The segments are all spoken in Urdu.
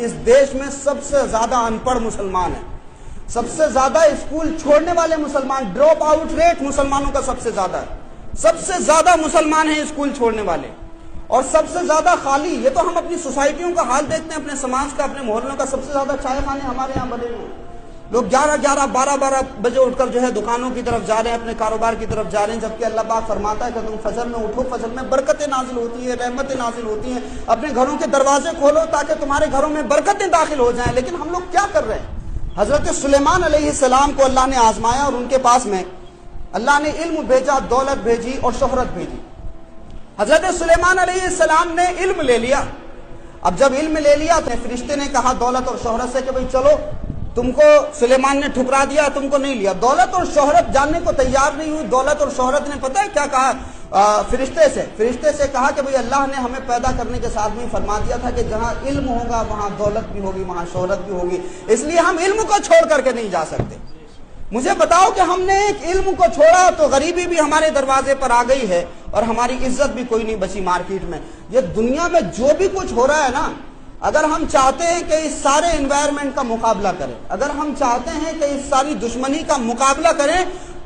اس دیش میں سب سے زیادہ ان پڑھ مسلمان ہیں، سب سے زیادہ اسکول چھوڑنے والے مسلمان، ڈراپ آؤٹ ریٹ مسلمانوں کا سب سے زیادہ ہے، سب سے زیادہ مسلمان ہیں اسکول چھوڑنے والے، اور سب سے زیادہ خالی، یہ تو ہم اپنی سوسائٹیوں کا حال دیکھتے ہیں، اپنے سماج کا، اپنے محلوں کا، سب سے زیادہ چائے خانے ہمارے یہاں بنے ہوئے ہیں، لوگ 11 بجے اٹھ کر جو ہے دکانوں کی طرف جا رہے ہیں، اپنے کاروبار کی طرف جا رہے ہیں، جبکہ اللہ پاک فرماتا ہے کہ تم فجر میں اٹھو، فجر میں برکتیں نازل ہوتی ہیں، رحمتیں نازل ہوتی ہیں، اپنے گھروں کے دروازے کھولو تاکہ تمہارے گھروں میں برکتیں داخل ہو جائیں، لیکن ہم لوگ کیا کر رہے ہیں؟ حضرت سلیمان علیہ السلام کو اللہ نے آزمایا اور ان کے پاس میں اللہ نے علم بھیجا، دولت بھیجی اور شہرت بھیجی۔ حضرت سلیمان علیہ السلام نے علم لے لیا، اب جب علم لے لیا تو فرشتے نے کہا دولت اور شہرت سے کہ بھئی چلو، تم کو سلیمان نے ٹھکرا دیا، تم کو نہیں لیا، دولت اور شہرت جاننے کو تیار نہیں ہوئی۔ دولت اور شہرت نے پتہ ہے کیا کہا فرشتے سے کہا کہ بھئی اللہ نے ہمیں پیدا کرنے کے ساتھ میں فرما دیا تھا کہ جہاں علم ہوگا وہاں دولت بھی ہوگی، وہاں شہرت بھی ہوگی، اس لیے ہم علم کو چھوڑ کر کے نہیں جا سکتے۔ مجھے بتاؤ کہ ہم نے ایک علم کو چھوڑا تو غریبی بھی ہمارے دروازے پر آ گئی ہے اور ہماری عزت بھی کوئی نہیں بچی مارکیٹ میں۔ یہ دنیا میں جو بھی کچھ ہو رہا ہے نا، اگر ہم چاہتے ہیں کہ اس سارے انوائرمنٹ کا مقابلہ کریں، اگر ہم چاہتے ہیں کہ اس ساری دشمنی کا مقابلہ کریں،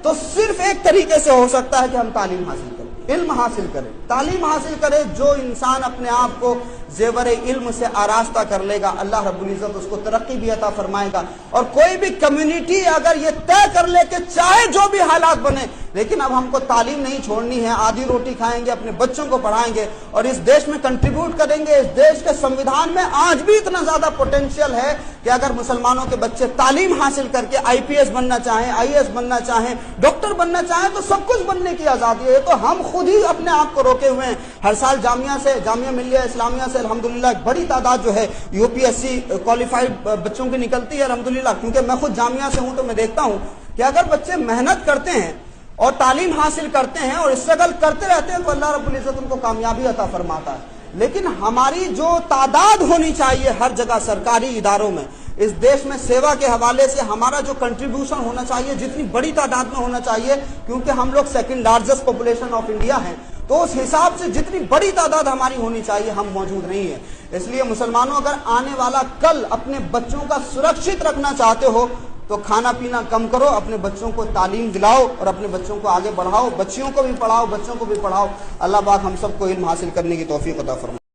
تو صرف ایک طریقے سے ہو سکتا ہے کہ ہم تعلیم حاصل کریں، علم حاصل کریں، تعلیم حاصل کرے۔ جو انسان اپنے آپ کو زیور علم سے آراستہ کر لے گا، اللہ رب العزت اس کو ترقی بھی عطا فرمائے گا۔ اور کوئی بھی کمیونٹی اگر یہ طے کر لے کہ چاہے جو بھی حالات بنے، لیکن اب ہم کو تعلیم نہیں چھوڑنی ہے، آدھی روٹی کھائیں گے، اپنے بچوں کو پڑھائیں گے اور اس دیش میں کنٹریبیوٹ کریں گے۔ اس دیش کے سنویدھان میں آج بھی اتنا زیادہ پوٹینشیل ہے کہ اگر مسلمانوں کے بچے تعلیم حاصل کر کے IPS بننا چاہیں، IAS بننا چاہیں، ڈاکٹر بننا چاہیں، تو سب کچھ بننے کی آزادی ہے۔ تو ہم خود ہی اپنے آپ کو روکے ہوئے ہیں۔ ہر سال جامعہ ملیہ اسلامیہ سے الحمدللہ ایک بڑی تعداد جو ہے UPSC کوالیفائڈ بچوں کی نکلتی ہے الحمدللہ، کیونکہ میں خود جامعہ سے ہوں تو میں دیکھتا ہوں کہ اگر بچے محنت کرتے ہیں اور تعلیم حاصل کرتے ہیں اور اسٹرگل کرتے رہتے ہیں تو اللہ رب العزت ان کو کامیابی عطا فرماتا ہے۔ لیکن ہماری جو تعداد ہونی چاہیے ہر جگہ سرکاری اداروں میں، اس دیش میں سیوا کے حوالے سے ہمارا جو کنٹریبیوشن ہونا چاہیے جتنی بڑی تعداد میں ہونا چاہیے، کیونکہ ہم لوگ second largest population of India ہیں، تو اس حساب سے جتنی بڑی تعداد ہماری ہونی چاہیے ہم موجود نہیں ہیں۔ اس لیے مسلمانوں اگر آنے والا کل اپنے بچوں کا سرکشت رکھنا چاہتے ہو تو کھانا پینا کم کرو، اپنے بچوں کو تعلیم دلاؤ اور اپنے بچوں کو آگے بڑھاؤ، بچیوں کو بھی پڑھاؤ، بچوں کو بھی پڑھاؤ۔ اللہ پاک ہم سب کو علم حاصل کرنے کی توفیق عطا فرمائے۔